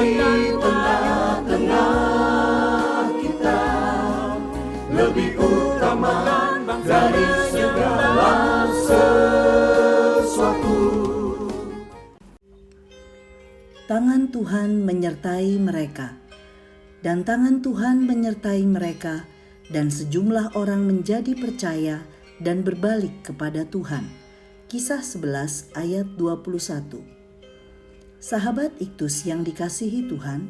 di tengah-tengah kita, lebih utama dari segala sesuatu. Tangan Tuhan menyertai mereka, dan tangan Tuhan menyertai mereka, dan sejumlah orang menjadi percaya dan berbalik kepada Tuhan. Kisah 11 ayat 21. Sahabat Iktus yang dikasihi Tuhan,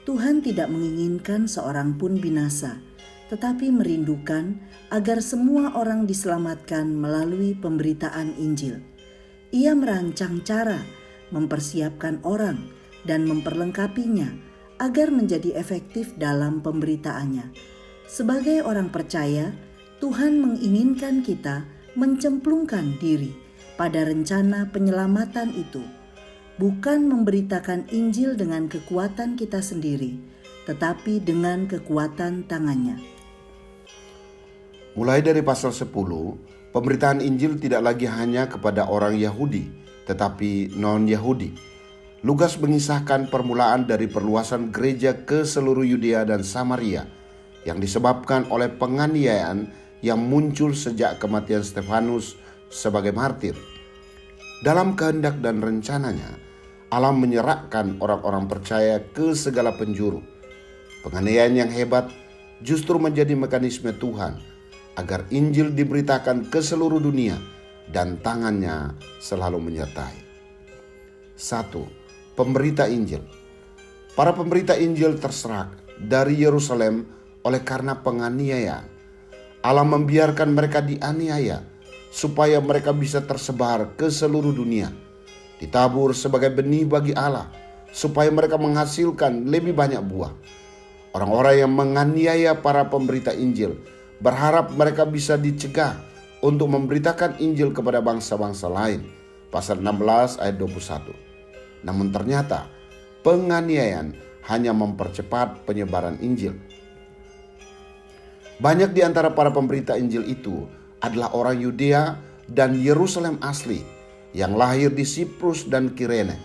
Tuhan tidak menginginkan seorang pun binasa, tetapi merindukan agar semua orang diselamatkan melalui pemberitaan Injil. Ia merancang cara, mempersiapkan orang, dan memperlengkapinya agar menjadi efektif dalam pemberitaannya. Sebagai orang percaya, Tuhan menginginkan kita mencemplungkan diri pada rencana penyelamatan itu, bukan memberitakan Injil dengan kekuatan kita sendiri, tetapi dengan kekuatan tangannya. Mulai dari pasal 10, pemberitaan Injil tidak lagi hanya kepada orang Yahudi, tetapi non-Yahudi. Lukas mengisahkan permulaan dari perluasan gereja ke seluruh Yudea dan Samaria yang disebabkan oleh penganiayaan yang muncul sejak kematian Stefanus sebagai martir. Dalam kehendak dan rencananya, Allah menyerahkan orang-orang percaya ke segala penjuru. Penganiayaan yang hebat justru menjadi mekanisme Tuhan agar Injil diberitakan ke seluruh dunia, dan tangannya selalu menyertai. 1. Pemberita Injil. Para pemberita Injil terserak dari Yerusalem oleh karena penganiayaan. Allah membiarkan mereka dianiaya supaya mereka bisa tersebar ke seluruh dunia, ditabur sebagai benih bagi Allah supaya mereka menghasilkan lebih banyak buah. Orang-orang yang menganiaya para pemberita Injil berharap mereka bisa dicegah untuk memberitakan Injil kepada bangsa-bangsa lain. Pasal 16 ayat 21. Namun ternyata penganiayaan hanya mempercepat penyebaran Injil. Banyak di antara para pemberita Injil itu adalah orang Yudea dan Yerusalem asli yang lahir di Siprus dan Kirene.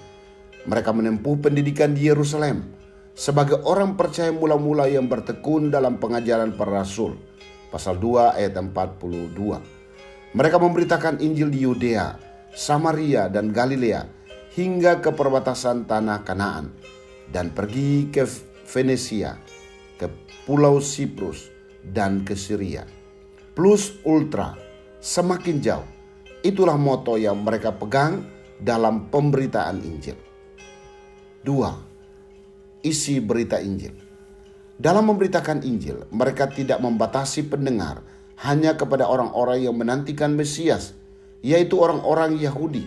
Mereka menempuh pendidikan di Yerusalem sebagai orang percaya mula-mula yang bertekun dalam pengajaran para rasul. Pasal 2 ayat 42. Mereka memberitakan Injil di Yudea, Samaria, dan Galilea hingga ke perbatasan tanah Kanaan, dan pergi ke Venesia, ke Pulau Siprus, dan ke Syria. Plus ultra, semakin jauh. Itulah moto yang mereka pegang dalam pemberitaan Injil. 2. Isi berita Injil. Dalam memberitakan Injil, mereka tidak membatasi pendengar hanya kepada orang-orang yang menantikan Mesias, yaitu orang-orang Yahudi.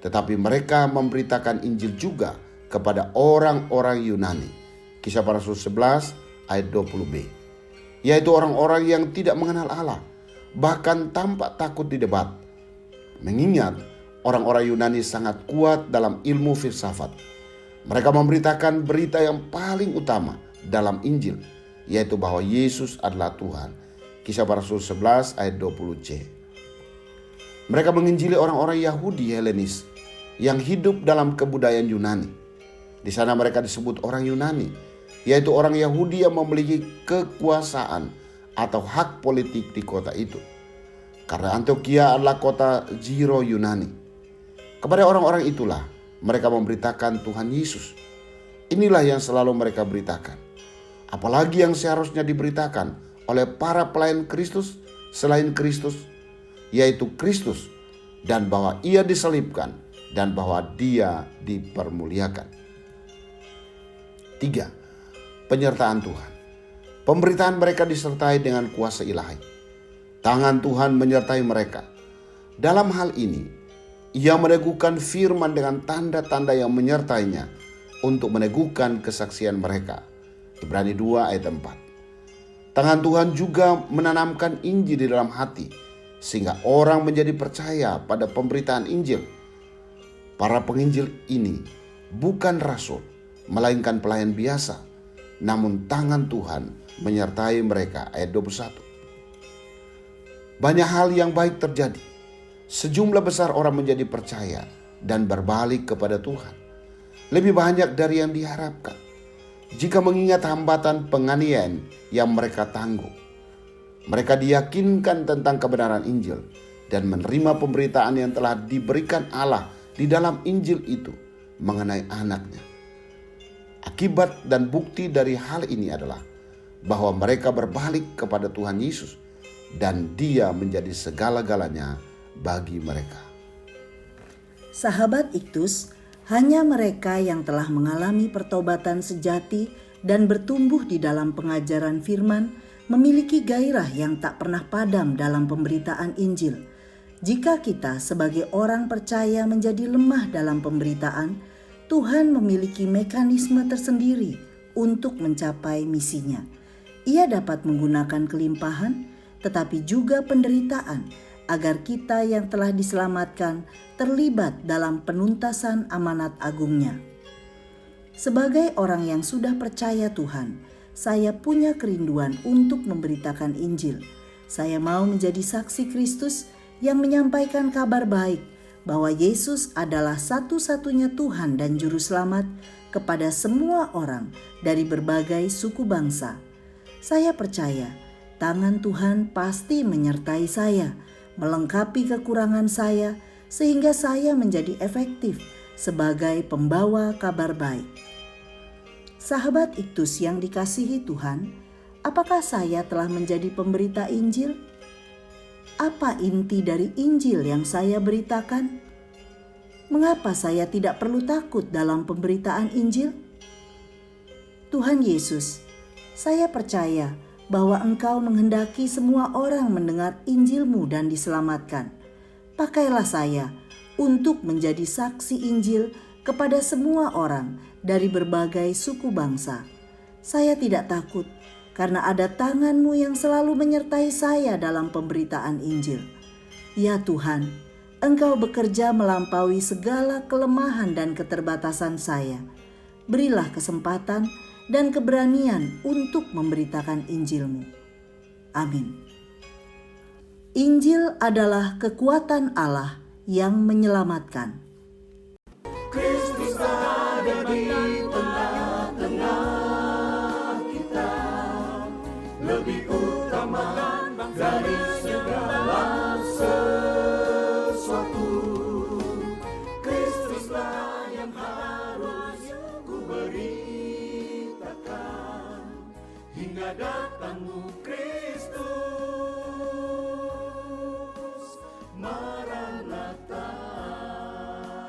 Tetapi mereka memberitakan Injil juga kepada orang-orang Yunani. Kisah Para Rasul 11 ayat 20b. Yaitu orang-orang yang tidak mengenal Allah, bahkan tampak takut di debat. Mengingat orang-orang Yunani sangat kuat dalam ilmu filsafat. Mereka memberitakan berita yang paling utama dalam Injil, yaitu bahwa Yesus adalah Tuhan. Kisah Para Rasul 11 ayat 20c. Mereka menginjili orang-orang Yahudi Helenis yang hidup dalam kebudayaan Yunani. Di sana mereka disebut orang Yunani, yaitu orang Yahudi yang memiliki kekuasaan atau hak politik di kota itu. Karena Antioquia adalah kota Ziro Yunani. Kepada orang-orang itulah mereka memberitakan Tuhan Yesus. Inilah yang selalu mereka beritakan. Apalagi yang seharusnya diberitakan oleh para pelayan Kristus selain Kristus, yaitu Kristus, dan bahwa ia disalibkan dan bahwa dia dipermuliakan. 3. Penyertaan Tuhan. Pemberitaan mereka disertai dengan kuasa ilahi. Tangan Tuhan menyertai mereka. Dalam hal ini, ia meneguhkan firman dengan tanda-tanda yang menyertainya untuk meneguhkan kesaksian mereka. Ibrani 2 ayat 4. Tangan Tuhan juga menanamkan Injil di dalam hati, sehingga orang menjadi percaya pada pemberitaan Injil. Para penginjil ini bukan rasul, melainkan pelayan biasa, namun tangan Tuhan menyertai mereka. Ayat 21. Banyak hal yang baik terjadi. Sejumlah besar orang menjadi percaya dan berbalik kepada Tuhan. lebih banyak dari yang diharapkan. Jika mengingat hambatan penganiayaan yang mereka tanggung, mereka diyakinkan tentang kebenaran Injil dan menerima pemberitaan yang telah diberikan Allah di dalam Injil itu mengenai anaknya. Akibat dan bukti dari hal ini adalah bahwa mereka berbalik kepada Tuhan Yesus dan Dia menjadi segala-galanya bagi mereka. Sahabat Iktus, hanya mereka yang telah mengalami pertobatan sejati dan bertumbuh di dalam pengajaran firman memiliki gairah yang tak pernah padam dalam pemberitaan Injil. Jika kita sebagai orang percaya menjadi lemah dalam pemberitaan, Tuhan memiliki mekanisme tersendiri untuk mencapai misinya. Ia dapat menggunakan kelimpahan, tetapi juga penderitaan, agar kita yang telah diselamatkan terlibat dalam penuntasan amanat agungnya. Sebagai orang yang sudah percaya Tuhan, saya punya kerinduan untuk memberitakan Injil. Saya mau menjadi saksi Kristus yang menyampaikan kabar baik bahwa Yesus adalah satu-satunya Tuhan dan Juru Selamat kepada semua orang dari berbagai suku bangsa. Saya percaya tangan Tuhan pasti menyertai saya, melengkapi kekurangan saya, sehingga saya menjadi efektif sebagai pembawa kabar baik. Sahabat Iktus yang dikasihi Tuhan, apakah saya telah menjadi pemberita Injil? Apa inti dari Injil yang saya beritakan? Mengapa saya tidak perlu takut dalam pemberitaan Injil? Tuhan Yesus, saya percaya bahwa Engkau menghendaki semua orang mendengar Injil-Mu dan diselamatkan. Pakailah saya untuk menjadi saksi Injil kepada semua orang dari berbagai suku bangsa. Saya tidak takut karena ada tangan-Mu yang selalu menyertai saya dalam pemberitaan Injil. Ya Tuhan, Engkau bekerja melampaui segala kelemahan dan keterbatasan saya. Berilah kesempatan dan keberanian untuk memberitakan Injil-Mu. Amin. Injil adalah kekuatan Allah yang menyelamatkan.